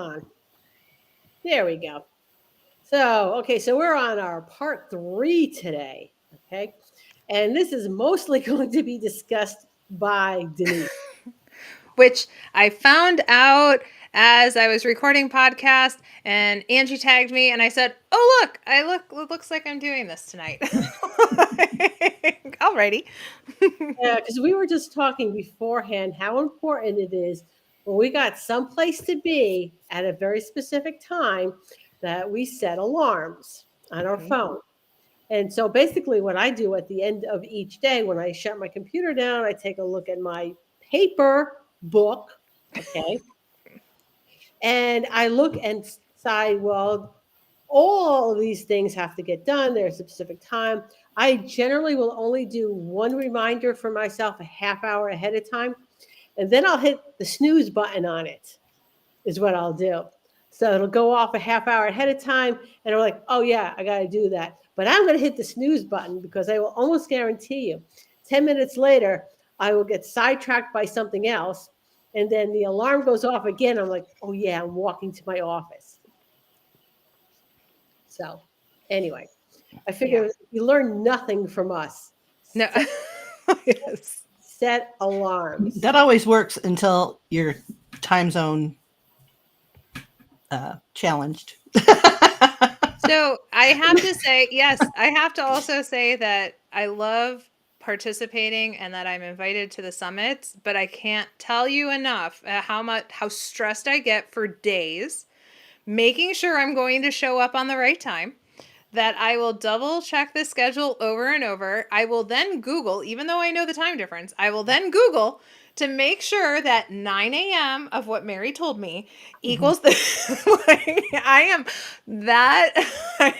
on. There we go. So we're on our part 3 today. Okay. And this is mostly going to be discussed by Denise. Which I found out as I was recording podcast, and Angie tagged me, and I said, "Oh look, it looks like I'm doing this tonight." Alrighty. Yeah, because we were just talking beforehand how important it is when we got someplace to be at a very specific time that we set alarms on our Mhm. phone. And so basically, what I do at the end of each day, when I shut my computer down, I take a look at my paper book, okay, and I look and decide, well, all of these things have to get done. There's a specific time. I generally will only do one reminder for myself a half hour ahead of time, and then I'll hit the snooze button on it, is what I'll do. So it'll go off a half hour ahead of time, and I'm like, oh, yeah, I got to do that. But I'm going to hit the snooze button because I will almost guarantee you 10 minutes later, I will get sidetracked by something else. And then the alarm goes off again. I'm like, oh, yeah, I'm walking to my office. So anyway, I Yeah. figure you learn nothing from us. No. Set, Yes. set alarms. That always works until your time zone challenged. So I have to say, yes, I have to also say that I love participating and that I'm invited to the summits, but I can't tell you enough how stressed I get for days, making sure I'm going to show up on the right time, that I will double check the schedule over and over. I will then Google, even though I know the time difference, I will then Google to make sure that 9 a.m. of what Mary told me equals the. Like, I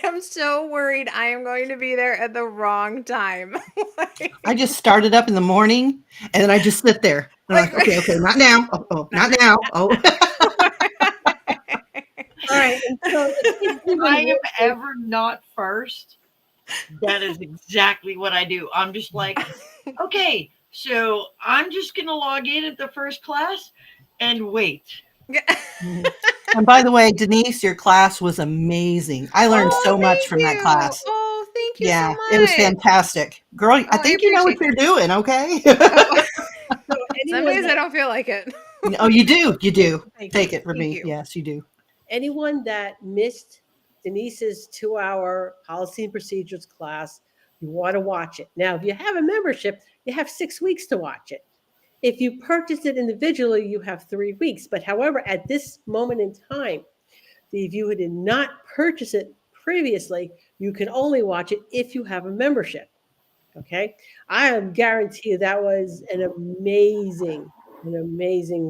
am so worried I am going to be there at the wrong time. Like, I just started up in the morning and then I just sit there. I'm like, okay, not now. Not Not now. Oh. All right. And so it If takes even I am worse. ever not first, that is exactly what I do. I'm just like, okay, so I'm just going to log in at the first class and wait. And by the way, Denise, your class was amazing. I learned Oh, so much thank from that you. class. Oh, thank you so Yeah, it was much. fantastic. Girl, I Oh, I think you know what appreciate you're that. doing, okay? Oh, So some anyone days I that, don't feel like it. Oh, you do. You do. thank you. Take it from Thank me. you. Yes, you do. Anyone that missed Denise's 2 hour policy and procedures class, you want to watch it. Now, if you have a membership, you have 6 weeks to watch it. If you purchase it individually, you have 3 weeks. But however, at this moment in time, if you did not purchase it previously, you can only watch it if you have a membership. Okay. I am guarantee you that was an amazing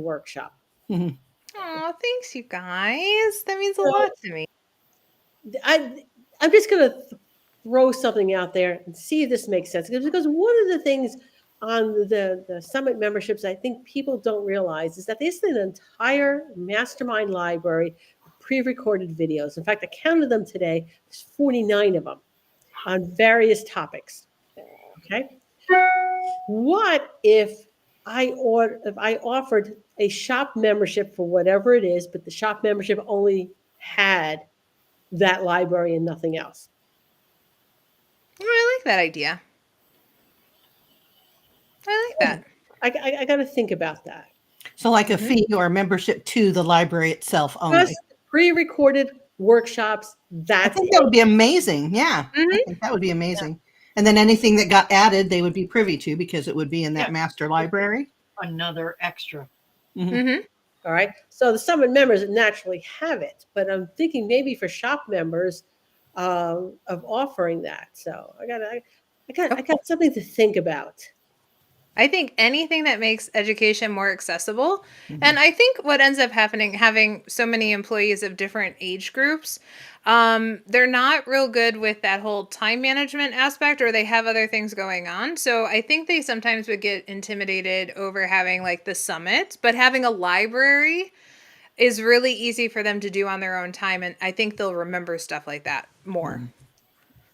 workshop. Mhm. Oh, thanks, you guys. That means a So lot to me. I, I'm just going to throw something out there and see if this makes sense. Because one of the things on the summit memberships I think people don't realize is that there's an entire mastermind library of pre-recorded videos. In fact, I counted them today. There's 49 of them on various topics. Okay. What if I offered a shop membership for whatever it is, but the shop membership only had that library and nothing else? Oh, I like that idea. I like that. I got to think about that. So, like a Hmm. fee or a membership to the library itself only. Just pre-recorded workshops. I That's think that it. would be amazing. Yeah, I Hmm. think that would be amazing. And then anything that got added, they would be privy to because it would be in that Yeah, master it's library. another extra. Hmm. Hmm. All right. So the summit members naturally have it, but I'm thinking maybe for shop members of offering that. So I Oh, got something to think about. I think anything that makes education more accessible. Hmm. And I think what ends up happening, having so many employees of different age groups, they're not real good with that whole time management aspect, or they have other things going on. So I think they sometimes would get intimidated over having like the summit, but having a library is really easy for them to do on their own time. And I think they'll remember stuff like that more.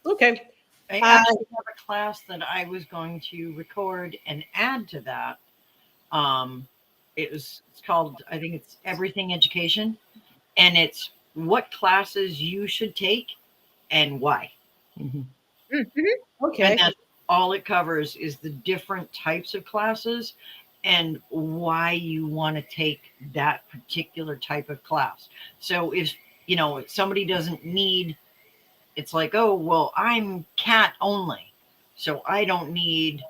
Okay. I Uh, actually have a class that I was going to record and add to that. Um, it's called, I think it's Everything Education. and it's what classes you should take and why. Mhm. Okay. And that's all it covers is the different types of classes and why you want to take that particular type of class. So if somebody doesn't need, it's like, oh, well, I'm cat only, so I don't need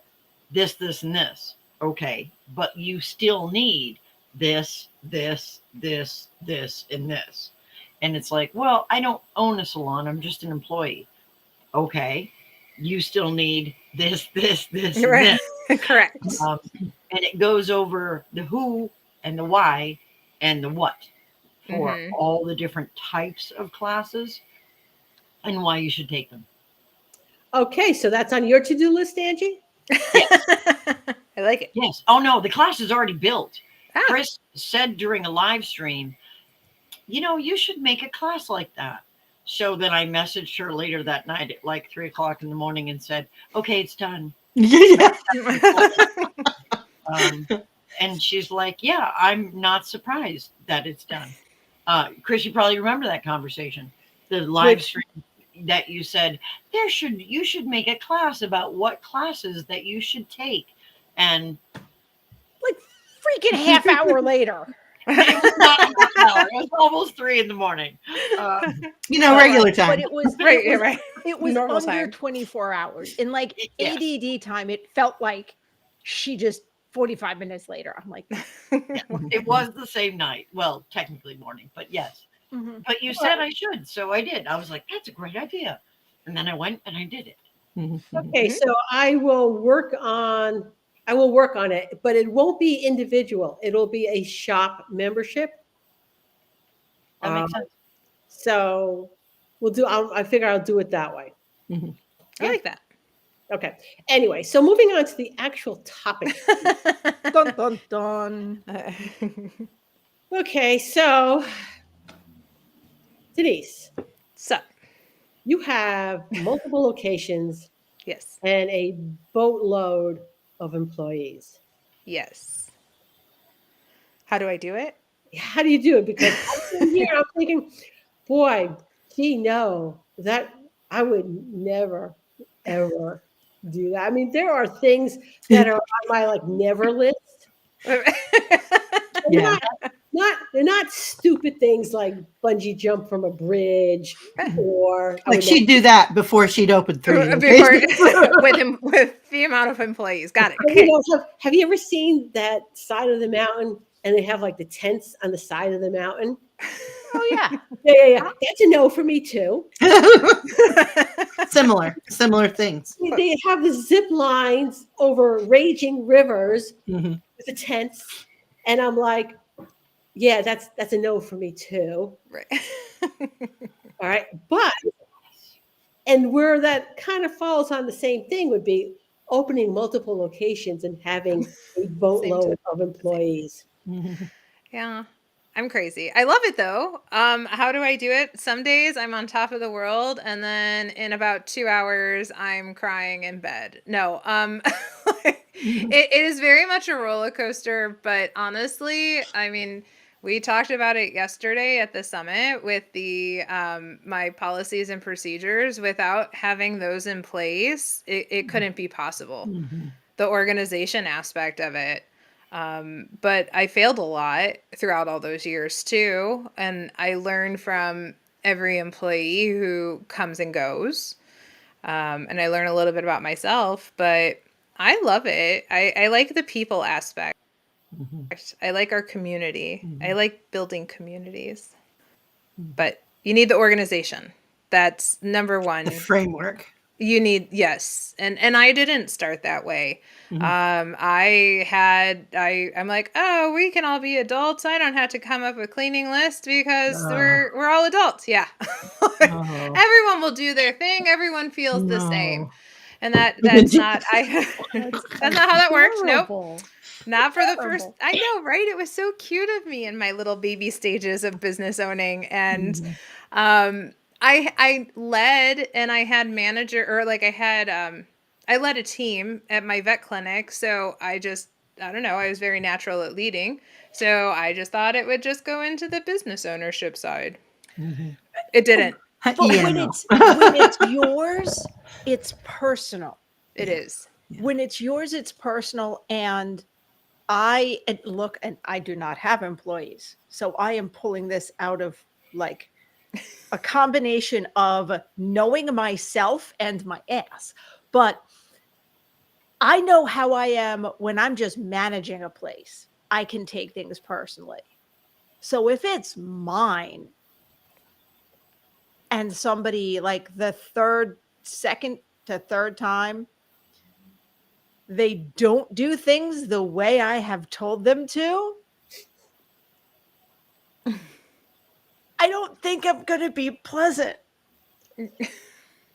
this, this, and this. Okay, but you still need this, this, and this. And it's like, well, I don't own a salon, I'm just an employee. Okay, you still need this, and Right. this. Correct. And it goes over the who and the why and the what for Mhm. all the different types of classes and why you should take them. Okay, so that's on your to-do list, Angie? I like it. Yes. Oh no, the class is already built. Ah. Chris said during a live stream, you should make a class like that. So then I messaged her later that night at like 3 o'clock in the morning and said, okay, it's done. Yeah. And she's like, yeah, I'm not surprised that it's done. Chris, you probably remember that conversation, the live stream that you said you should make a class about what classes that you should take. And Like freaking half hour later. it was not a half hour, it was almost 3 in the morning. Regular time. But it was Right, it was, right. it was Normal under time. 24 hours. In like Yes. ADD time, it felt like she just 45 minutes later. I'm like, Yeah, it was the same night. Well, technically morning, but yes. mhm. But you said I should, so I did. I was like, that's a great idea. And then I went and I did it. Okay, so I will work on it, but it won't be individual. It'll be a shop membership. That makes sense. So I figure I'll do it that way. I like that. Okay. Anyway, so moving on to the actual topic. Dun dun dun. Okay, so Denise, So, you have multiple locations yes. and a boatload of employees. Yes. How do I do it? How do you do it? Because I'm sitting here, I'm thinking, boy, that I would never, ever do that. I mean, there are things that are on my never list. Yeah. They're not stupid things like bungee jump from a bridge or Like she'd do that before she'd open 3 locations. with the amount of employees. Got it. Have you ever seen that side of the mountain and they have the tents on the side of the mountain? Oh yeah. Yeah. That's a no for me too. Similar things. They have the zip lines over raging rivers Mhm. with the tents, and I'm like, yeah, that's a no for me too. Right. All right, and where that kind of falls on the same thing would be opening multiple locations and having a boatload of employees. Yeah. I'm crazy. I love it though. How do I do it? Some days I'm on top of the world and then in about 2 hours I'm crying in bed. No. It is very much a roller coaster, but honestly, I mean, we talked about it yesterday at the summit with the my policies and procedures. Without having those in place, it couldn't be possible. The organization aspect of it. But I failed a lot throughout all those years too. And I learned from every employee who comes and goes. And I learn a little bit about myself, but I love it. I like the people aspect. I like our community. I like building communities. But you need the organization. That's number one. The framework. You need, yes. And I didn't start that way. I'm like, oh, we can all be adults. I don't have to come up with cleaning list because we're all adults. Yeah. Everyone will do their thing. Everyone feels the same. And that's not that's not how that works. Nope. Horrible. Not for the first. I know, right? It was so cute of me in my little baby stages of business owning. And I led and I had manager or I led a team at my vet clinic. So I don't know, I was very natural at leading. So I just thought it would just go into the business ownership side. Mhm. It didn't. But Yeah, when no. it's yours, it's personal. It Yeah. is. Yeah. When it's yours, it's personal. And look, and I do not have employees. So I am pulling this out of like a combination of knowing myself and my ass. But I know how I am when I'm just managing a place. I can take things personally. So if it's mine and somebody like the second to third time, they don't do things the way I have told them to, I don't think I'm going to be pleasant.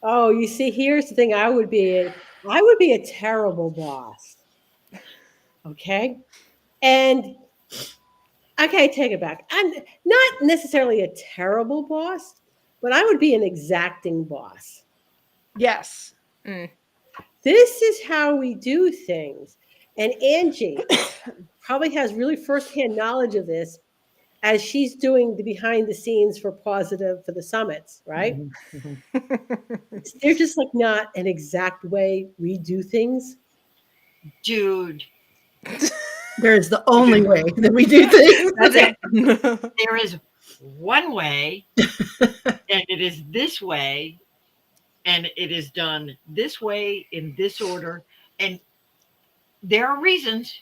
Oh, you see, here's the thing. I would be a terrible boss. Okay. And okay, take it back. I'm not necessarily a terrible boss, but I would be an exacting boss. Yes. Mm. This is how we do things. And Angie probably has really firsthand knowledge of this as she's doing the behind the scenes for Positive for the summits, right? Mhm, mhm. They're just like not an exact way we do things. Dude, There's the only way that we do things. That's it. there is one way, and it is this way, and it is done this way in this order. And there are reasons,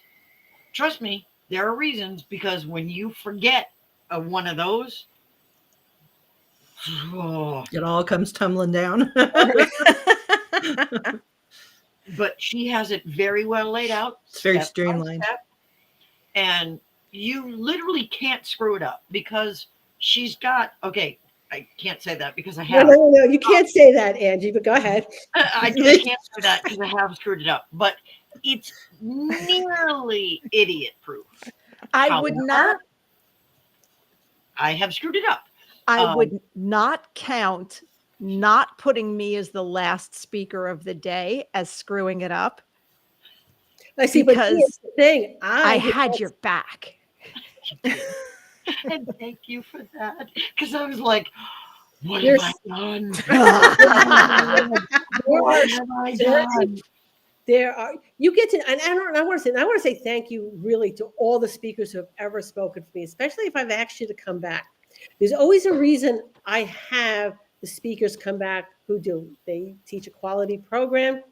trust me, there are reasons, because when you forget one of those, oh, It all comes tumbling down. but she has it very well laid out. It's very step by streamlined. step, and you literally can't screw it up because she's got, okay, I can't say that because I No, have. no, no, you can't say that, Angie, but go ahead. I can't say that because I have screwed it up, but it's nearly idiot proof. I would not I have screwed it up. I would not count not putting me as the last speaker of the day as screwing it up I see, but here's because the thing. I had your back. And thank you for that. Because I was like, what There's- have I done? There are- What have I done? there are you get to, and I want to say thank you really to all the speakers who have ever spoken for me, especially if I've asked you to come back. There's always a reason I have the speakers come back who do. They teach a quality program.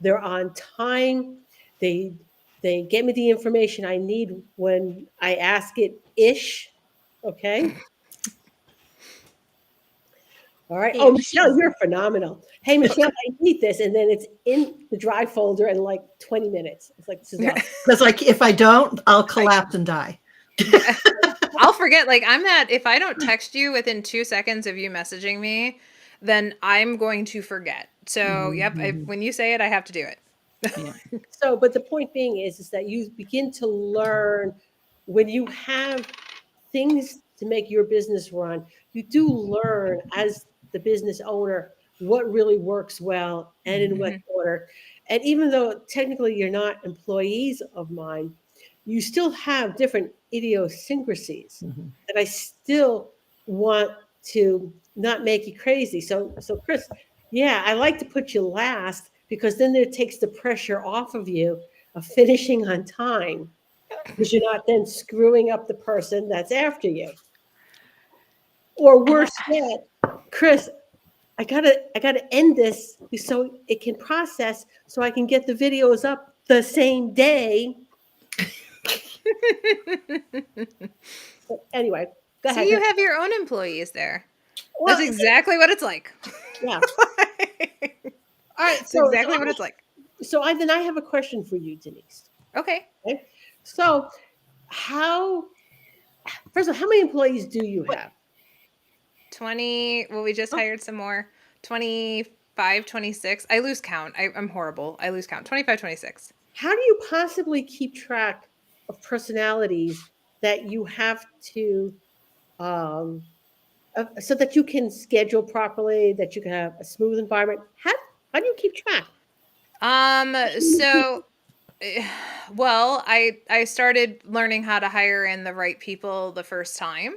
They're on time. They get me the information I need when I ask it ish. Okay. All right. Oh, Ish. Michelle, you're phenomenal. Hey, Michelle, I need this. And then it's in the drive folder in like 20 minutes. It's like, this is awesome. That's like, if I don't, I'll collapse and die. I'll forget. Like, I'm that, if I don't text you within 2 seconds of you messaging me, then I'm going to forget. So, yep, when you say it, I have to do it. So, but the point being is that you begin to learn when you have things to make your business run, you do learn as the business owner what really works well and in what order. And even though technically you're not employees of mine, you still have different idiosyncrasies that I still want to not make you crazy. So Chris, yeah, I like to put you last because then it takes the pressure off of you of finishing on time because you're not then screwing up the person that's after you. Or worse yet, Chris, I gotta end this so it can process so I can get the videos up the same day. But anyway, go So ahead. you have your own employees there. Well, That's exactly what it's like. yeah. All right. That's So exactly what it's like. So I have a question for you, Denise. Okay. Okay. So first of all, how many employees do you have? 20. Well, we just hired some more. 25, 26. I lose count. I'm horrible. I lose count. 25, 26. How do you possibly keep track of personalities that you have to, so that you can schedule properly, that you can have a smooth environment? How do you keep track? So Well, I started learning how to hire in the right people the first time,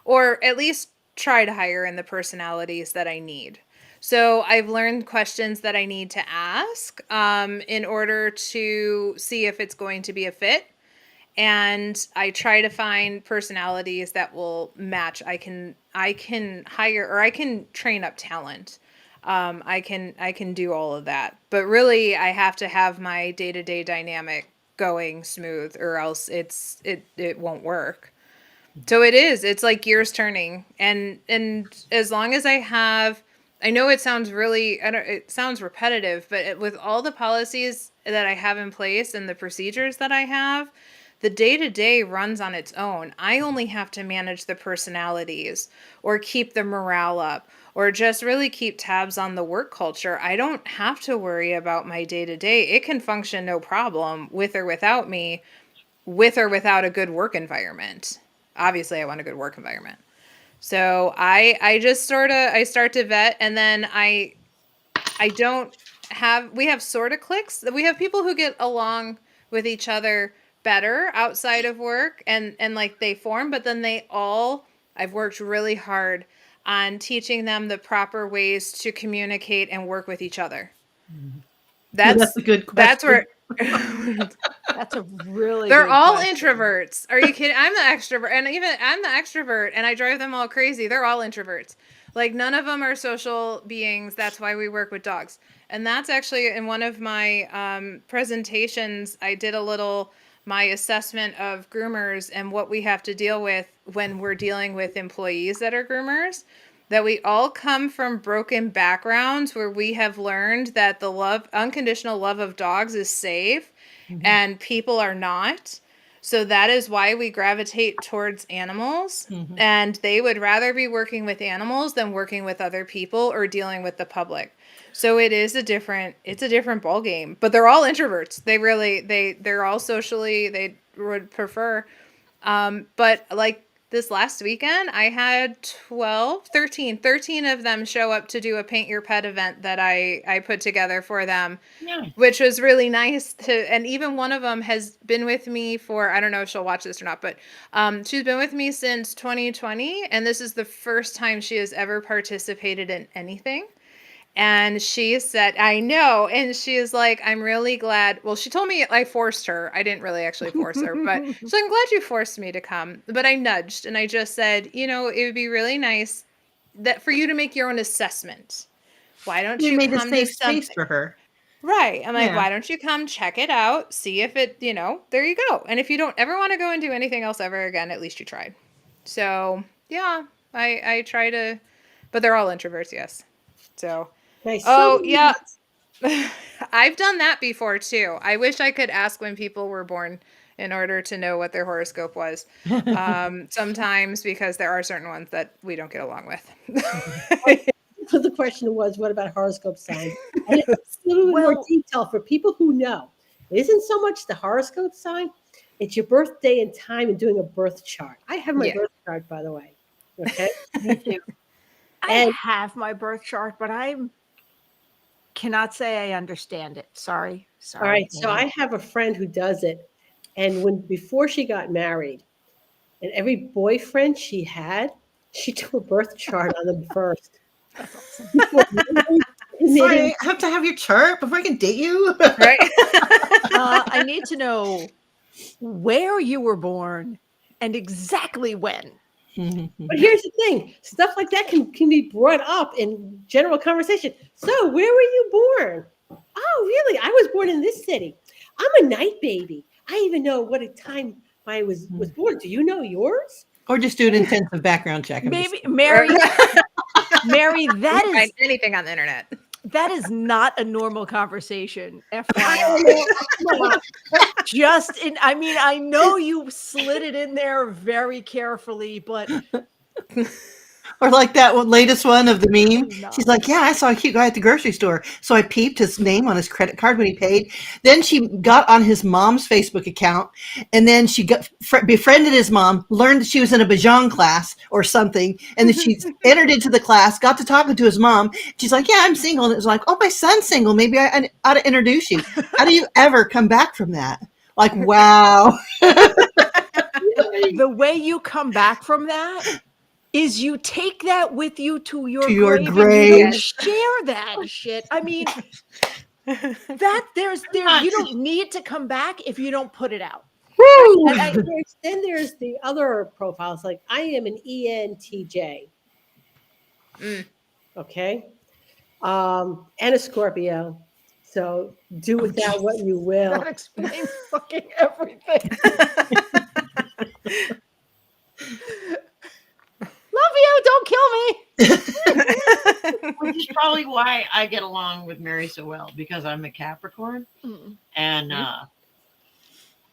or at least try to hire in the personalities that I need. So I've learned questions that I need to ask in order to see if it's going to be a fit. And I try to find personalities that will match. I can hire, or I can train up talent. I can do all of that, but really I have to have my day-to-day dynamic going smooth, or else it won't work. So it's like gears turning, and as long as I have, I know it sounds really, I don't, it sounds repetitive, but with all the policies that I have in place and the procedures that I have, the day to day runs on its own. I only have to manage the personalities, or keep the morale up, or just really keep tabs on the work culture. I don't have to worry about my day to day. It can function no problem with or without me, with or without a good work environment. Obviously, I want a good work environment. So I just sort of, I start to vet, and then I don't have, we have sort of cliques. We have people who get along with each other better outside of work, and like they form, but then they all, I've worked really hard on teaching them the proper ways to communicate and work with each other. That's a good That's question. where That's a really they're good all question. introverts. Are you kidding? I'm the extrovert, and even I'm the extrovert, and I drive them all crazy. They're all introverts. Like, none of them are social beings. That's why we work with dogs. And that's actually in one of my presentations. I did a little, my assessment of groomers and what we have to deal with when we're dealing with employees that are groomers. That we all come from broken backgrounds where we have learned that the love, unconditional love of dogs is safe, and people are not. So that is why we gravitate towards animals. And they would rather be working with animals than working with other people or dealing with the public. So it's a different ball game. But they're all introverts. They're all socially, they would prefer. But like this last weekend, I had 13 of them show up to do a paint your pet event that I put together for them, Yeah. which was really nice to, and even one of them has been with me for, I don't know if she'll watch this or not, but she's been with me since 2020, and this is the first time she has ever participated in anything. And she said, I know. And she is like, I'm really glad. Well, she told me I forced her. I didn't really actually force her, but she's like, I'm glad you forced me to come. But I nudged, and I just said, it would be really nice that for you to make your own assessment. Why don't You you made a come to safe space something? for her. Right. I'm like, Yeah. why don't you come check it out? See if it, there you go. And if you don't ever want to go and do anything else ever again, at least you tried. So yeah, I try to, but they're all introverts. Yes. So, Nice. oh So yeah. I've done that before too. I wish I could ask when people were born in order to know what their horoscope was. Sometimes, because there are certain ones that we don't get along with. the question was, what about horoscope signs? And it's a little bit more Well- detail for people who know. It isn't so much the horoscope sign, it's your birthday and time and doing a birth chart. I have my Yeah. birth chart, by the way. Okay. Me too. I And- have my birth chart, but I cannot say I understand it. Sorry. All right. So I have a friend who does it. And before she got married, and every boyfriend she had, she took a birth chart on them first. Before Sorry, I have to have your chart before I can date you. Right. I need to know where you were born and exactly when. But here's the thing, stuff like that can be brought up in general conversation. So, where were you born? Oh, really? I was born in this city. I'm a night baby. I even know what a time I was born. Do you know yours? Or just do an intensive background check. I'm just- Maybe Mary, Mary, that Find is anything on the internet. not a normal conversation. FYI. I mean, I know you slid it in there very carefully, but Or like that latest one of the meme. No. She's like, yeah, I saw a cute guy at the grocery store. So I peeped his name on his credit card when he paid. Then she got on his mom's Facebook account, and then she befriended his mom, learned that she was in a Bajan class or something. And then she entered into the class, got to talking to his mom. She's like, yeah, I'm single. And it was like, oh, my son's single. Maybe I ought to introduce you. How do you ever come back from that? Like, wow. The way you come back from that is you take that with you to your grave. And you don't share that shit. I mean, that there's you don't need to come back if you don't put it out. Woo! And then there's the other profiles, like I am an ENTJ. Okay. And a Scorpio. So do with that what you will. That explains fucking everything. Love you, don't kill me. Which is probably why I get along with Mary so well, because I'm a Capricorn and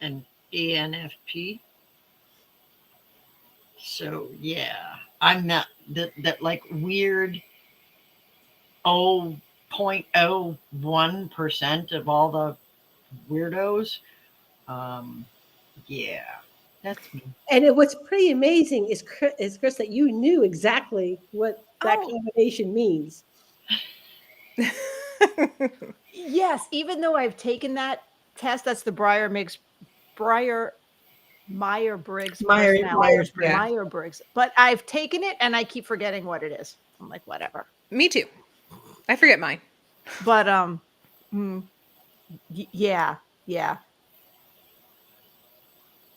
an ENFP. So yeah, I'm not that like weird 0.01% of all the weirdos. Yeah, that's me. And what's pretty amazing is Chris, that you knew exactly what that combination means. Yes, even though I've taken that test, that's the Myers-Briggs. Myers-Briggs. But I've taken it and I keep forgetting what it is. I'm like, whatever. Me too. I forget mine. But yeah.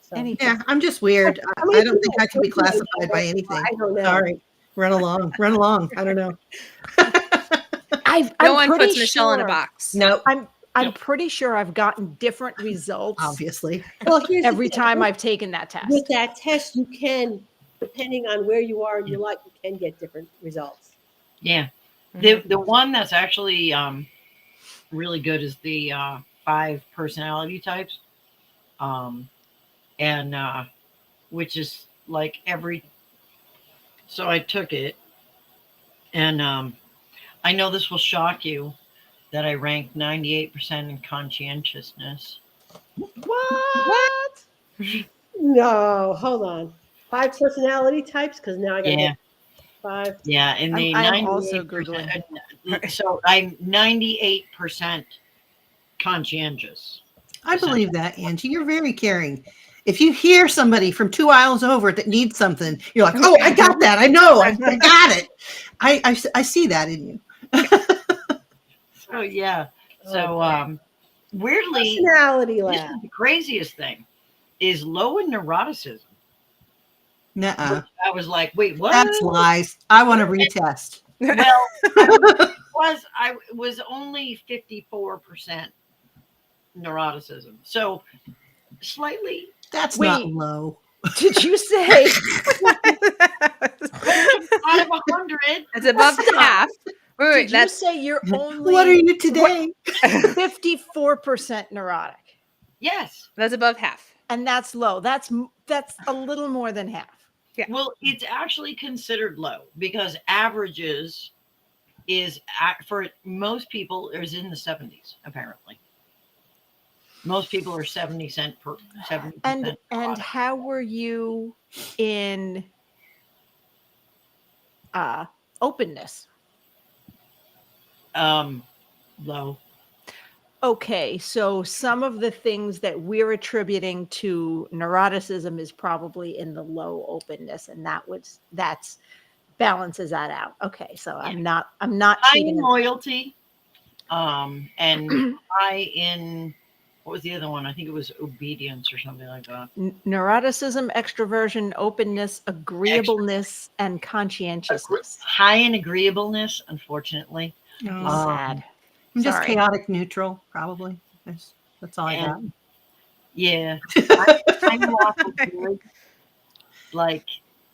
So, Yeah, I'm just weird. I don't think I can be classified by anything. I don't know. Sorry. Run along. I don't know. No one puts Michelle in a box. No, I'm pretty sure I've gotten different results obviously. Well, every time I've taken that test. With that test, you can, depending on where you are in your life, you can get different results. Yeah. The one that's actually really good is the 5 personality types. And which is like so I took it, and I know this will shock you that I ranked 98% in conscientiousness. What? No, hold on. 5 personality types, because now I got to get 5. Yeah, and the I'm also Googling. So I'm 98% conscientious. I believe that, Angie. You're very caring. If you hear somebody from 2 aisles over that needs something, you're like, oh, I got that. I know. I got it. I see that in you. So, yeah. So, weirdly, Personality this lab. is the craziest thing is low in neuroticism. Nuh-uh. I was like, wait, what? That's lies. I want to retest. Well, I was only 54% neuroticism. So slightly. That's not low. Did you say Out of 100. It's above half. Wait, did you say you're only What are you today? 54% neurotic? Yes. That's above half. And that's low. That's a little more than half. Yeah. Well, it's actually considered low because averages is for most people is in the 70s apparently. Most people are 70% per 70%. And how were you in openness? Low. Okay, so some of the things that we're attributing to neuroticism is probably in the low openness, and that's balances that out. Okay, so yeah. I'm not high cheating. in loyalty, and high in what was the other one? I think it was obedience or something like that. Neuroticism, extroversion, openness, agreeableness, and conscientiousness. High in agreeableness, unfortunately. Sad. I'm just Sorry. chaotic neutral, probably. That's all I got. Yeah. I'm awful good, like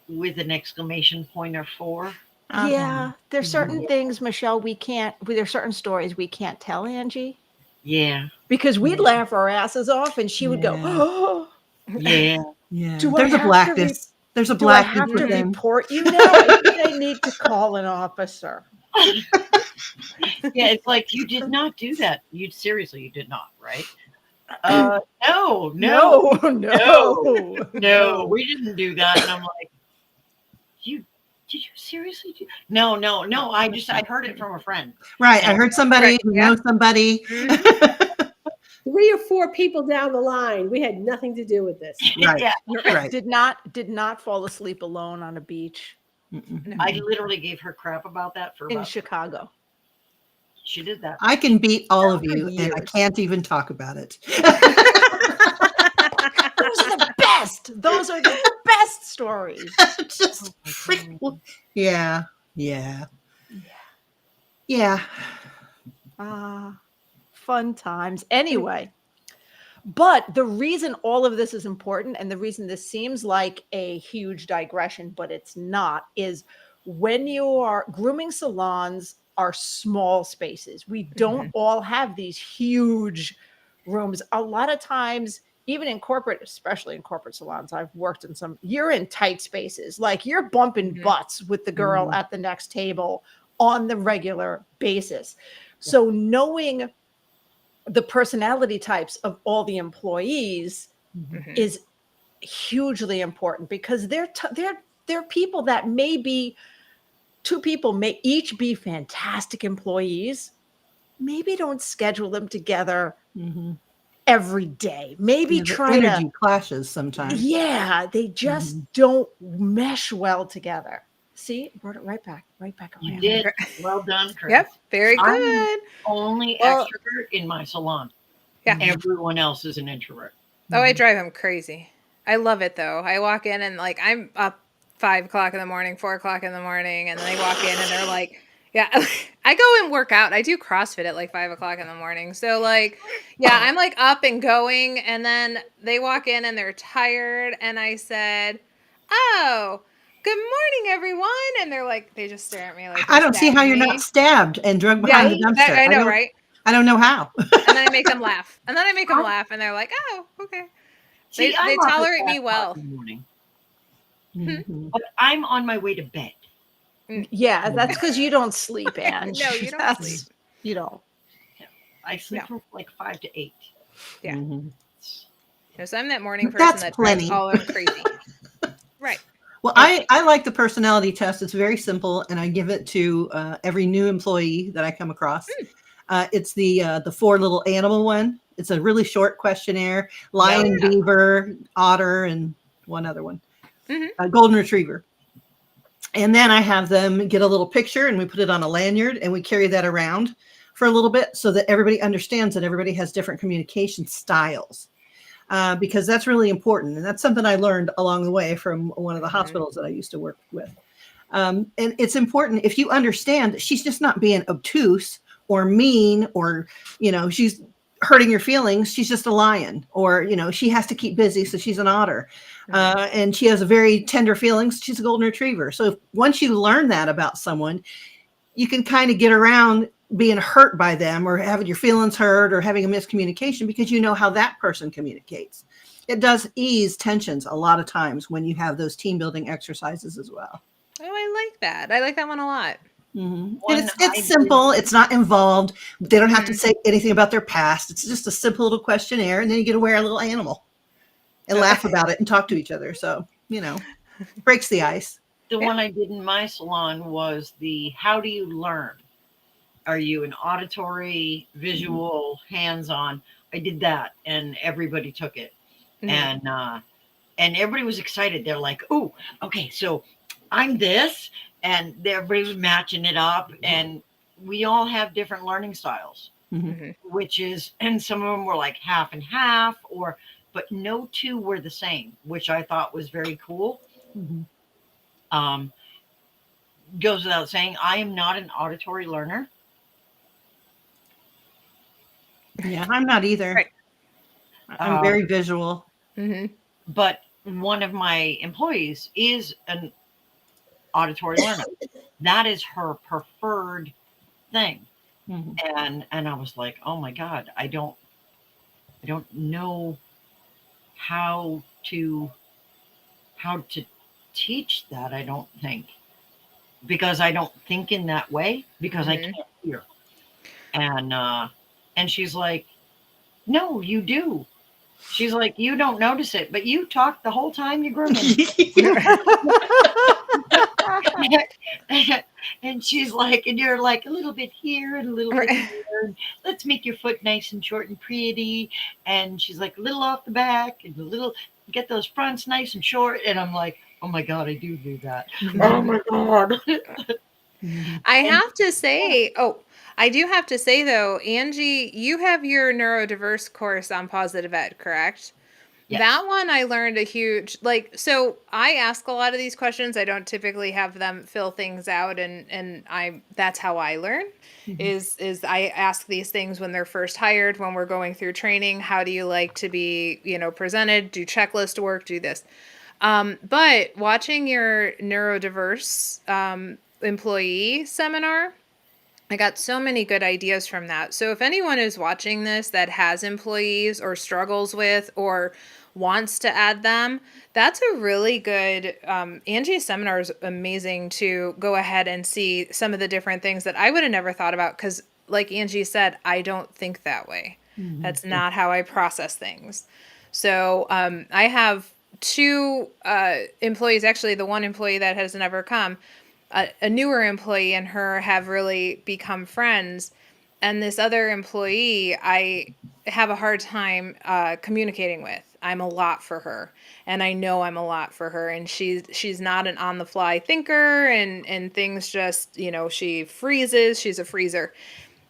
with an exclamation point or 4. Yeah, there's certain things, Michelle, there's certain stories we can't tell Angie. Yeah. Because we'd laugh our asses off and she would go, oh. Yeah. Yeah. Do There's I a have blackness. There's a Do I black have to within. report you now? I think I need to call an officer. Yeah, it's like you did not do that. You seriously, you did not, right? No, no, no, we didn't do that. And I'm like, you did you seriously do? No, no, no. I heard it from a friend. Right. I And heard somebody Right, who yeah. knows somebody. Mhm. 3 or 4 people down the line. We had nothing to do with this. Right. yeah, Right. Did not fall asleep alone on a beach Mm-mm. I literally gave her crap about that for in about. Chicago. She did that. I can beat all of For you, and I years. can't even talk about it. Those are the best. Those are the best stories. Just Oh my freak. God. Yeah. Yeah. Yeah. Ah, fun times. Anyway, but the reason all of this is important and the reason this seems like a huge digression, but it's not, is when you are grooming salons are small spaces. We don't all have these huge rooms. A lot of times, even in corporate, especially in corporate salons, I've worked in some, you're in tight spaces. Like you're bumping Mhm. butts with the girl Mhm. at the next table on the regular basis. So knowing the personality types of all the employees Mhm. is hugely important because they're people that maybe two people may each be fantastic employees. Maybe don't schedule them together Mm-hmm. every day. Maybe Yeah, the try to, energy clashes sometimes. yeah, they just Mhm. don't mesh well together. See, brought it right back You around. did. Well done, Chris. Yep, very I'm good. only Well, extrovert in my salon. yeah. Everyone else is an introvert. Oh, I drive him crazy. I love it though. I walk in and like I'm up 5 o'clock in the morning, 4 o'clock in the morning, and then they walk in and they're like, yeah, I go and work out. I do CrossFit at like 5 o'clock in the morning. So like, yeah, I'm like up and going, and then they walk in and they're tired, and I said, "Oh, good morning, everyone," and they're like, they just stare at me like I they don't see how stabbed you're me. not stabbed and drugged Yeah, behind the dumpster. I know, right? I don't know how. And then I make them laugh, and then I make them laugh, and they're like, "Oh, okay." See, They I'm up at tolerate me 5 o'clock well. in the morning, Mhm. but I'm on my way to bed. Yeah, that's because you don't sleep, Ange. No, you don't That's, sleep. you don't. I sleep No. from like 5 to 8. Yeah. Mhm. No, so I'm that morning person That's that drives plenty. all of them crazy. Right. Well, And- I like the personality test. It's very simple, and I give it to every new employee that I come across. It's the 4 little animal one. It's a really short questionnaire: lion, yeah. beaver, otter, and one other one, Mhm. a golden retriever. And then I have them get a little picture, and we put it on a lanyard, and we carry that around for a little bit so that everybody understands that everybody has different communication styles. Because that's really important. And that's something I learned along the way from one of the hospitals that I used to work with. And it's important if you understand that she's just not being obtuse or mean or, she's hurting your feelings. She's just a lion, or, she has to keep busy. So she's an otter. And she has a very tender feelings. She's a golden retriever. So once you learn that about someone, you can kind of get around being hurt by them or having your feelings hurt or having a miscommunication because you know how that person communicates. It does ease tensions a lot of times when you have those team building exercises as well. Oh, I like that. I like that one a lot. Mm-hmm. One And I it's simple. It's not involved. They don't have to Mhm. say anything about their past. It's just a simple little questionnaire, and then you get to wear a little animal and Oh. laugh about it and talk to each other. So, breaks the ice. The Yeah. one I did in my salon was the how do you learn? Are you an auditory, visual, hands-on? I did that, and everybody took it, Mhm. and everybody was excited. They're like, "Oh, okay, so I'm this," and everybody was matching it up, and we all have different learning styles, Mhm. and some of them were like half and half, but no two were the same, which I thought was very cool. Mm-hmm. Goes without saying, I am not an auditory learner. Yeah, I'm not either. Right. I'm very visual. Mhm. But one of my employees is an auditory learner. That is her preferred thing. Mm-hmm. And I was like, oh my God, I don't know how to teach that, I don't think, because I don't think in that way, because I Mhm. can't hear. And she's like, no, you do. She's like, you don't notice it, but you talk the whole time you're grooming. And she's like, and you're like a little bit here and a little bit here. And let's make your foot nice and short and pretty. And she's like, a little off the back and a little, get those fronts nice and short. And I'm like, oh my God, I do that. Oh my God. I have to say, I do have to say though, Angie, you have your neurodiverse course on positive ed, correct? Yes. That one I learned a huge, like, so I ask a lot of these questions. I don't typically have them fill things out, and that's how I learn. Is I ask these things when they're first hired, when we're going through training. How do you like to be, presented? Do checklist work, do this. But watching your neurodiverse employee seminar, I got so many good ideas from that. So if anyone is watching this that has employees or struggles with or wants to add them, that's a really good, Angie's seminar is amazing to go ahead and see some of the different things that I would have never thought about. Cause like Angie said, I don't think that way. That's not how I process things. So I have two employees, actually the one employee that has never come, a newer employee and her have really become friends. And this other employee, I have a hard time communicating with. I'm a lot for her, and I know I'm a lot for her. And she's not an on the fly thinker, and things just she freezes. She's a freezer.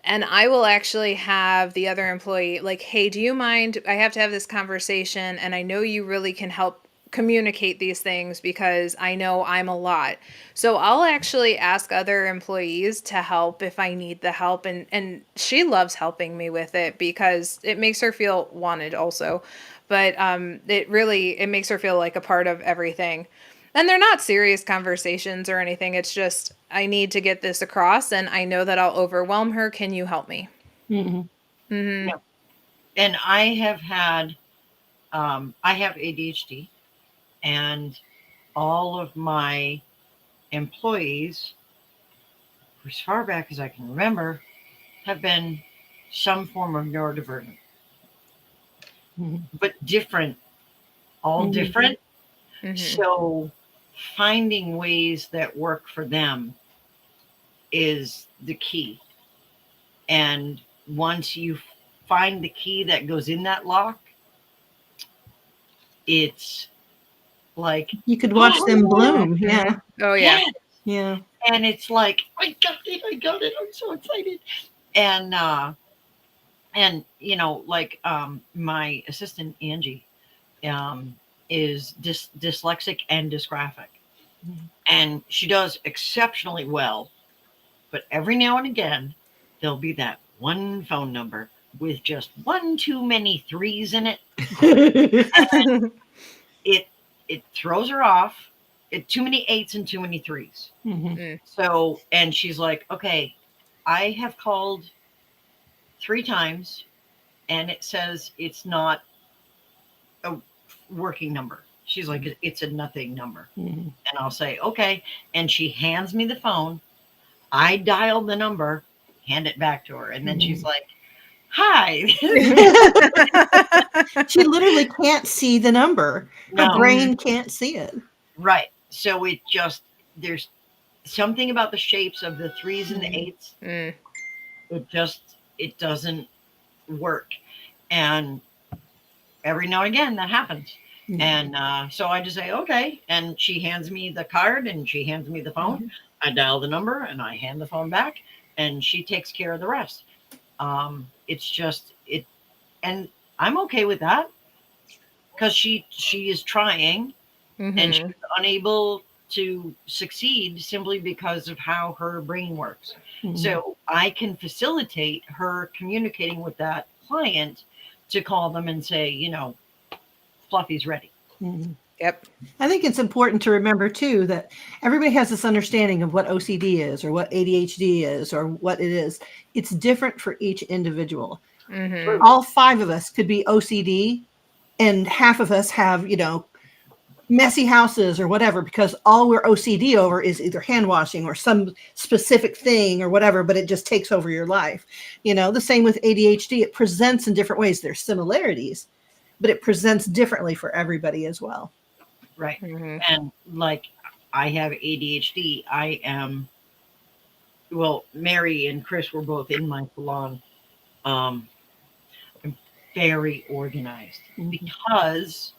And I will actually have the other employee like, hey, do you mind? I have to have this conversation, and I know you really can help communicate these things because I know I'm a lot. So I'll actually ask other employees to help if I need the help. And she loves helping me with it because it makes her feel wanted also. But it makes her feel like a part of everything. And they're not serious conversations or anything. It's just, I need to get this across and I know that I'll overwhelm her. Can you help me? Mm-hmm. Yeah. And I have had, I have ADHD, and all of my employees, as far back as I can remember, have been some form of neurodivergent, but different, all different. Mm-hmm. So finding ways that work for them is the key. And once you find the key that goes in that lock, it's like You could watch them bloom. Yeah. Oh, yeah. Yeah. And it's like, I got it, I'm so excited. And like my assistant Angie is dyslexic and dysgraphic, and she does exceptionally well. But every now and again, there'll be that one phone number with just one too many threes in it. It throws her off. Too many eights and too many threes. So, and she's like, okay, I have called 3 times and it says it's not a working number. She's like, it's a nothing number. And I'll say, okay. And she hands me the phone. I dial the number, hand it back to her. And then she's like, hi. She literally can't see the number. Her No. brain can't see it. Right. So there's something about the shapes of the threes and the eights. It doesn't work. And every now and again that happens. And so I just say, okay. And she hands me the card and she hands me the phone. I dial the number and I hand the phone back and she takes care of the rest. It's just it. And I'm okay with that because she is trying and she's unable to succeed simply because of how her brain works. So I can facilitate her communicating with that client to call them and say, Fluffy's ready. Yep. I think it's important to remember too that everybody has this understanding of what OCD is or what ADHD is or what it is. It's different for each individual. All 5 of us could be OCD and half of us have, messy houses or whatever, because all we're OCD over is either hand washing or some specific thing or whatever, but it just takes over your life. The same with ADHD. It presents in different ways. There's similarities, but it presents differently for everybody as well. Right. Mhm. And like I have ADHD. Well, Mary and Chris were both in my salon. I'm very organized because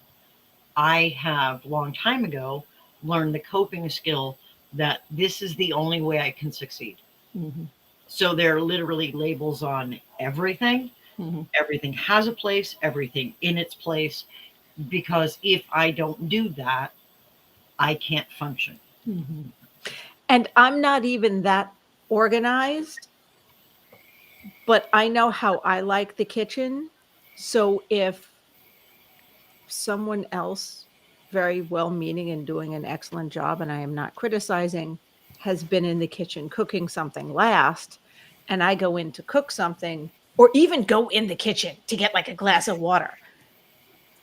I have long time ago learned the coping skill that this is the only way I can succeed. Mm-hmm. So there are literally labels on everything. Mm-hmm. Everything has a place, everything in its place, because if I don't do that, I can't function. Mm-hmm. And I'm not even that organized, but I know how I like the kitchen. So if someone else, very well meaning and doing an excellent job, and I am not criticizing, has been in the kitchen cooking something last, and I go in to cook something, or even go in the kitchen to get like a glass of water,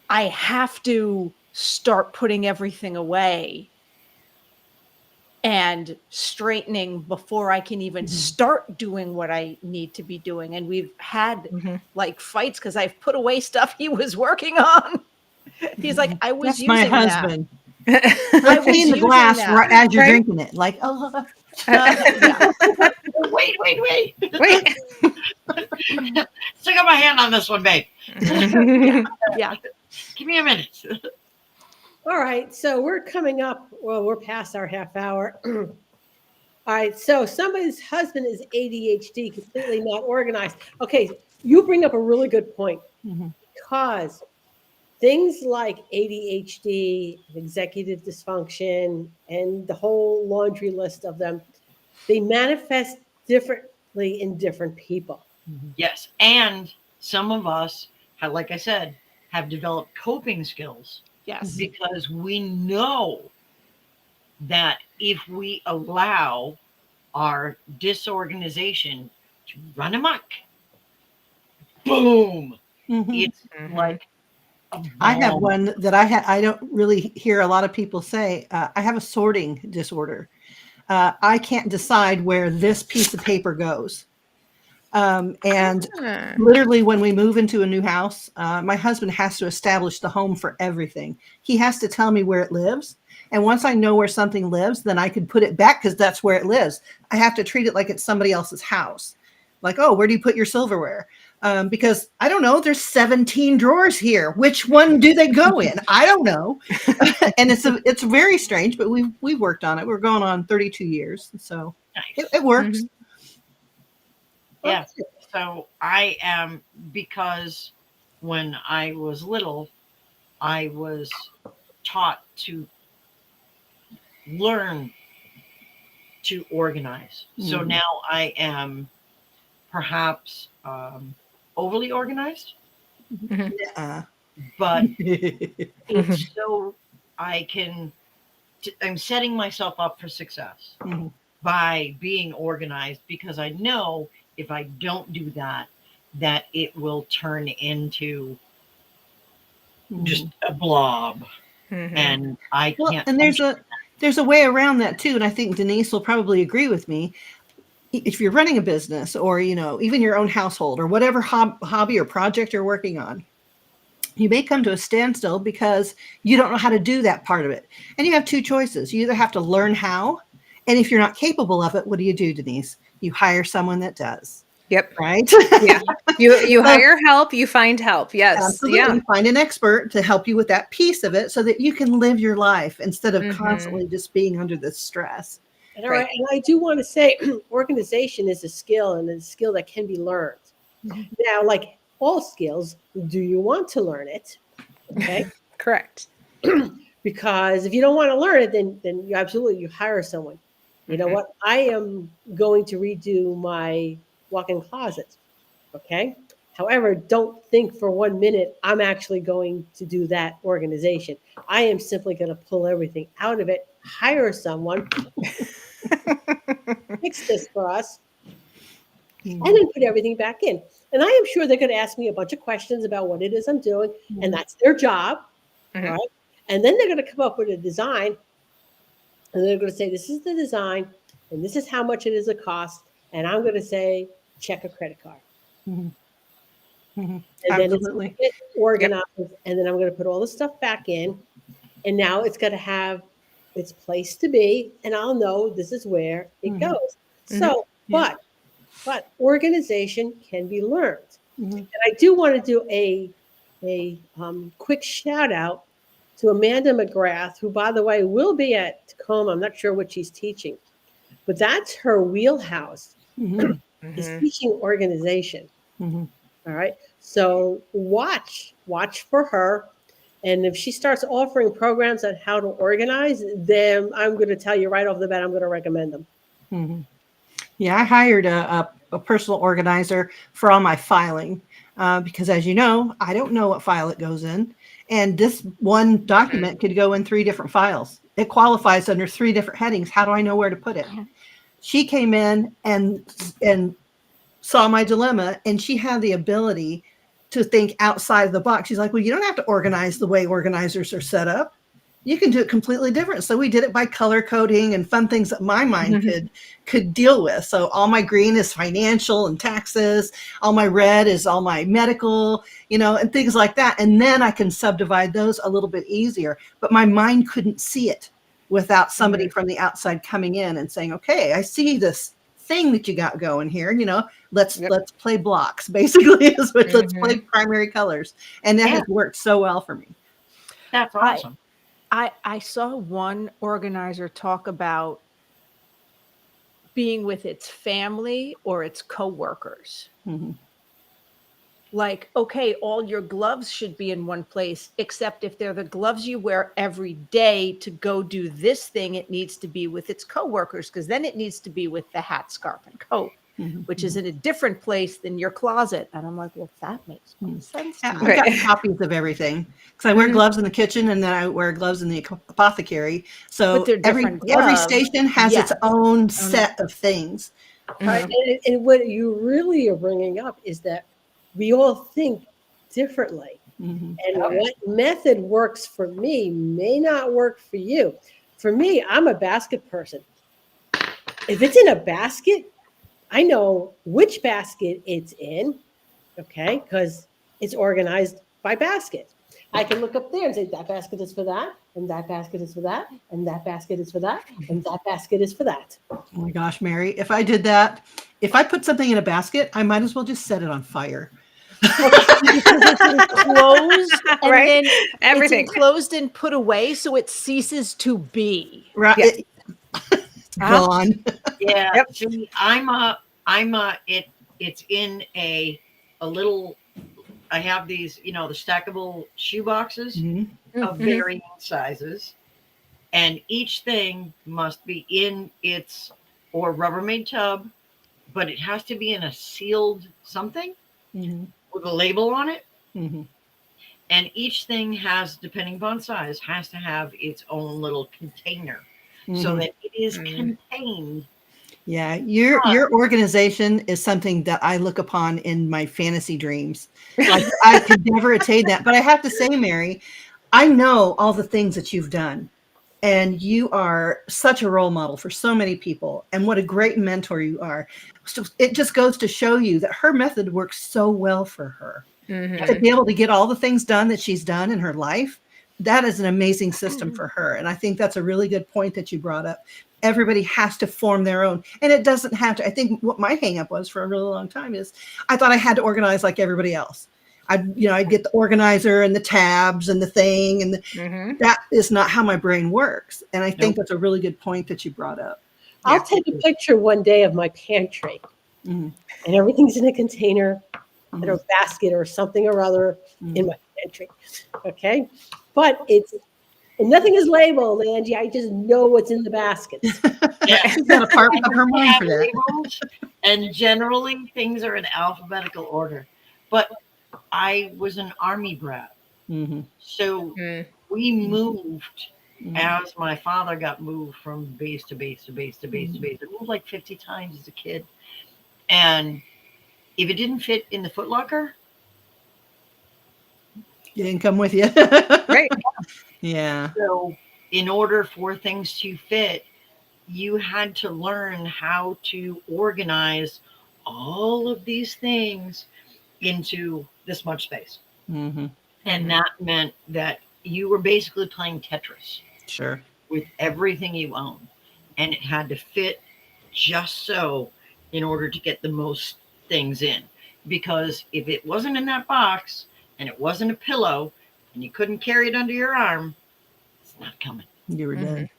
I have to start putting everything away and straightening before I can even start doing what I need to be doing. And we've had Mhm. like fights because I've put away stuff he was working on. He's like, I was That's my using that. husband. I He'll was clean the using glass that. right as you're Right? drinking it. Like, oh, Yeah. Wait. Wait. Stick up my hand on this one, babe. Yeah. Give me a minute. All right, so we're coming up. Well, we're past our half hour. All right, so somebody's husband is ADHD, completely not organized. Okay, you bring up a really good point Mhm. because things like ADHD, executive dysfunction, and the whole laundry list of them, they manifest differently in different people. Yes. And some of us, like I said, have developed coping skills Yes. because we know that if we allow our disorganization to run amok, boom, Mhm. it's Mhm. like a I have bomb. one that I don't really hear a lot of people say. I have a sorting disorder. I can't decide where this piece of paper goes. And Ah. literally, when we move into a new house, my husband has to establish the home for everything. He has to tell me where it lives. And once I know where something lives, then I can put it back because that's where it lives. I have to treat it like it's somebody else's house. Like, oh, where do you put your silverware? Because I don't know. There's 17 drawers here. Which one do they go in? I don't know. And it's very strange, but we worked on it. We're going on 32 years, so Nice. it works. Mhm. Yeah. So I am, because when I was little, I was taught to learn to organize. So Mhm. now I am perhaps overly organized, Mhm. Uh, but Mhm. it's so I can, I'm setting myself up for success Mhm. by being organized, because I know if I don't do that, that it will turn into just Mhm. a blob, Mhm. and I Well, can't and function. there's a way around that too, and I think Denise will probably agree with me. If you're running a business, or even your own household, or whatever hobby or project you're working on, you may come to a standstill because you don't know how to do that part of it. And you have two choices. You either have to learn how, and if you're not capable of it, what do, Denise? You hire someone that does, Yep. right? Yeah. You So hire help, you find help. Yes. absolutely, Yeah. find an expert to help you with that piece of it so that you can live your life instead of Mhm. constantly just being under this stress. And all Right. right, and I do want to say organization is a skill, and it's a skill that can be learned. Mhm. Now, like all skills, do you want to learn it? Okay. Correct. Because if you don't want to learn it, then you absolutely you hire someone. You know Mhm. what? I am going to redo my walk-in closet. Okay. However, don't think for 1 minute I'm actually going to do that organization. I am simply going to pull everything out of it, hire someone, fix this for us, and Mhm. then put everything back in. And I am sure they're going to ask me a bunch of questions about what it is I'm doing, and Mhm. that's their job. All Mhm. right. And then they're going to come up with a design, and they're going to say, this is the design, and this is how much it is a cost. And I'm going to say, check a credit card. Mhm. Mhm. And then it's going Absolutely. to get organized, and then I'm going to put all the stuff back in. And now it's going to have its place to be, and I'll know this is where it Mhm. goes. Mhm. So, Yeah. but organization can be learned. Mhm. And I do want to do a quick shout out to Amanda McGrath, who, by the way, will be at Tacoma. I'm not sure what she's teaching, but that's her wheelhouse Mhm. is Mhm. teaching organization. Mhm. All right. So watch for her. And if she starts offering programs on how to organize, then I'm going to tell you right off the bat, I'm going to recommend them. Mhm. Yeah, I hired a personal organizer for all my filing because, as you know, I don't know what file it goes in. And this one document could go in 3 different files. It qualifies under 3 different headings. How do I know where to put it? She came in and saw my dilemma, and she had the ability to think outside of the box. She's like, well, you don't have to organize the way organizers are set up. You can do it completely different. So we did it by color coding and fun things that my mind could deal with. So all my green is financial and taxes. All my red is all my medical, and things like that. And then I can subdivide those a little bit easier. But my mind couldn't see it without somebody from the outside coming in and saying, okay, I see this thing that you got going here. Let's play blocks, basically, let's play primary colors. And that has worked so well for me. That's awesome. I saw one organizer talk about being with its family or its coworkers. Mhm. Like, okay, all your gloves should be in one place, except if they're the gloves you wear every day to go do this thing, it needs to be with its coworkers, because then it needs to be with the hat, scarf, and coat, which is in a different place than your closet. And I'm like, well, that makes more sense to I've me. got copies of everything because I wear gloves in the kitchen and then I wear gloves in the apothecary. So But they're every different gloves. station has its Yeah. own set of things. Right. And what you really are bringing up is that we all think differently. Mhm. And what method works for me may not work for you. For me, I'm a basket person. If it's in a basket, I know which basket it's in, okay, because it's organized by basket. I can look up there and say that basket is for that, and that basket is for that, and that basket is for that, and that basket is for that. Oh my gosh, Mary, if I did that, if I put something in a basket, I might as well just set it on fire. Because it's enclosed and Right? then Everything. it's enclosed and put away, so it ceases to be. Right. Yes. It's gone. Yeah. Yep. See, it's in a little, I have these, the stackable shoe boxes Mhm. of varying sizes. And each thing must be in its or Rubbermaid tub, but it has to be in a sealed something Mhm. with a label on it. Mhm. And each thing has, depending upon size, has to have its own little container so Mhm. that it is contained. Yeah, your organization is something that I look upon in my fantasy dreams. Like I could never attain that, but I have to say, Mary, I know all the things that you've done, and you are such a role model for so many people, and what a great mentor you are. So it just goes to show you that her method works so well for her. To be able to get all the things done that she's done in her life, that is an amazing system for her. And I think that's a really good point that you brought up. Everybody has to form their own, and it doesn't have to. I think what my hang up was for a really long time is I thought I had to organize like everybody else. I'd get the organizer and the tabs and the thing, and that is not how my brain works. And I think that's a really good point that you brought up. I'll take a picture one day of my pantry, Mhm. and everything's in a container, in a basket or something or other in my pantry. Okay, but and nothing is labeled, Angie. I just know what's in the baskets. She's got a part of her mind for that. Labels, and generally things are in alphabetical order. But I was an army brat. Mhm. So we moved as my father got moved from base to base to base to base to base. I moved like 50 times as a kid. And if it didn't fit in the footlocker, You didn't come with you. Right. Yeah. So, in order for things to fit, you had to learn how to organize all of these things into this much space. Mm-hmm. And that meant that you were basically playing Tetris Sure. with everything you own. And it had to fit just so in order to get the most things in. Because if it wasn't in that box and it wasn't a pillow and you couldn't carry it under your arm, it's not coming. You were dead.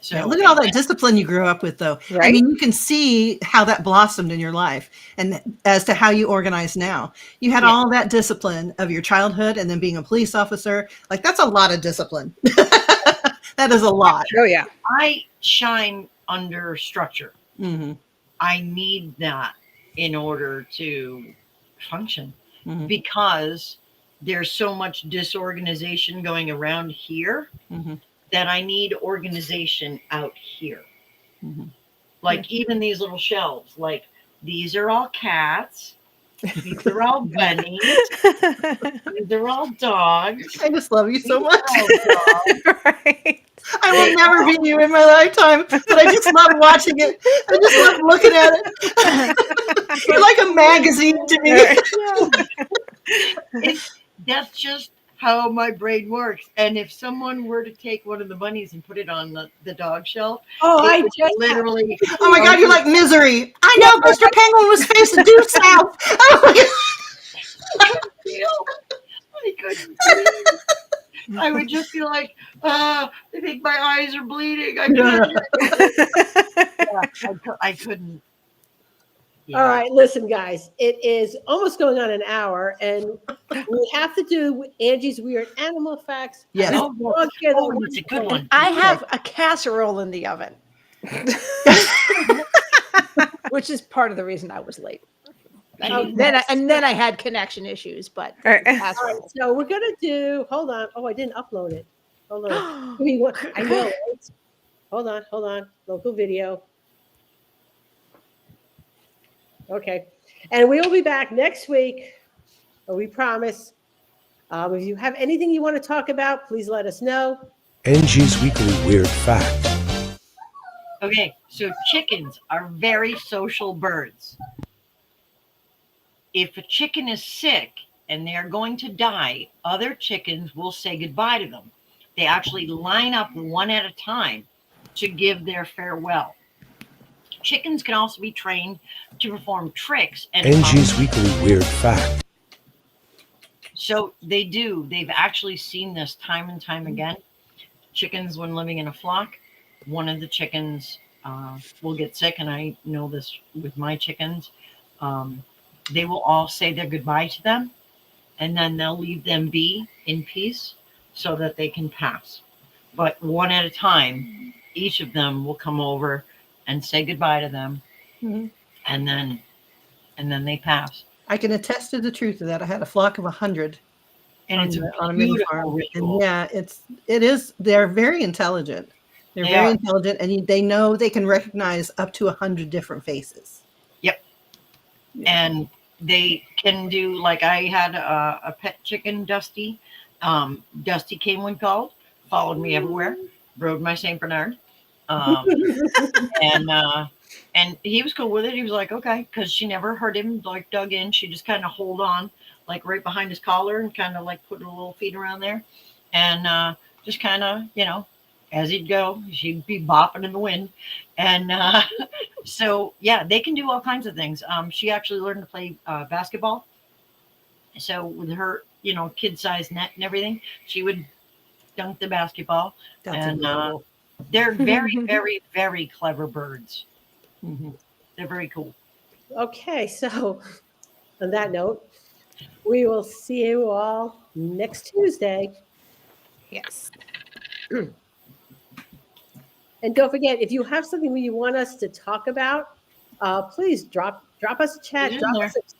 So Yeah, look at all that discipline you grew up with, though. I Right? mean, you can see how that blossomed in your life and as to how you organize now. You had Yeah. all that discipline of your childhood and then being a police officer. Like, that's a lot of discipline. That is a lot. Oh yeah. I shine under structure. Mm-hmm. I need that in order to function Mm-hmm. because there's so much disorganization going around here Mm-hmm. that I need organization out here. Mm-hmm. Like even these little shelves, like these are all cats, these are all bunnies, these are all dogs. I just love you so These are much. all dogs. Right. I will never be you in my lifetime, but I just love watching it. I just love looking at it. You're like a magazine to me. That's just how my brain works. And if someone were to take one of the bunnies and put it on the dog shelf, Oh, it I would just literally. Oh my God, you're like Misery. I know Mr. Penguin was facing due south. Oh my God. I couldn't breathe. I would just be like, I think my eyes are bleeding. I couldn't. All right, listen, guys. It is almost going on an hour, and we have to do Angie's weird animal facts. Yes. Have a dog here that Oh, wants it's a to good play. one. I have a casserole in the oven, which is part of the reason I was late. Okay. Then I had connection issues, but All right. All right, casserole. so we're gonna do. Hold on. Oh, I didn't upload it. Hold on. I know. Right? Hold on. Hold on. Local video. Okay, and we will be back next week. We promise. If you have anything you want to talk about, please let us know. Angie's Weekly Weird Fact. Okay, so chickens are very social birds. If a chicken is sick and they are going to die, other chickens will say goodbye to them. They actually line up one at a time to give their farewell. Chickens can also be trained to perform tricks and Angie's Weekly Weird Fact. so they do. They've actually seen this time and time again. Chickens, when living in a flock, one of the chickens will get sick, and I know this with my chickens. They will all say their goodbye to them, and then they'll leave them be in peace so that they can pass. But one at a time, each of them will come over and say goodbye to them, Mhm. and then they pass. I can attest to the truth of that. I had a flock of 100 And it's on a a mini beautiful farm. ritual. And yeah, it is. They're very intelligent. They're They very are. intelligent, and they know they can recognize up to 100 different faces. Yep. And they can do, like I had a pet chicken, Dusty. Dusty came when called, followed me everywhere, rode my Saint Bernard. And he was cool with it. He was like, okay, because she never hurt him, like dug in. She just kind of hold on, like right behind his collar, and kind of like put her little feet around there, and just kind of, as he'd go, she'd be bopping in the wind, and so yeah, they can do all kinds of things. She actually learned to play basketball, so with her, kid-sized net and everything, she would dunk the basketball, That's and adorable. they're very, very, very clever birds. Mhm. They're very cool. Okay, so on that note, we will see you all next Tuesday. Yes. And don't forget, if you have something you want us to talk about, please drop us a chat, Get in drop there. us a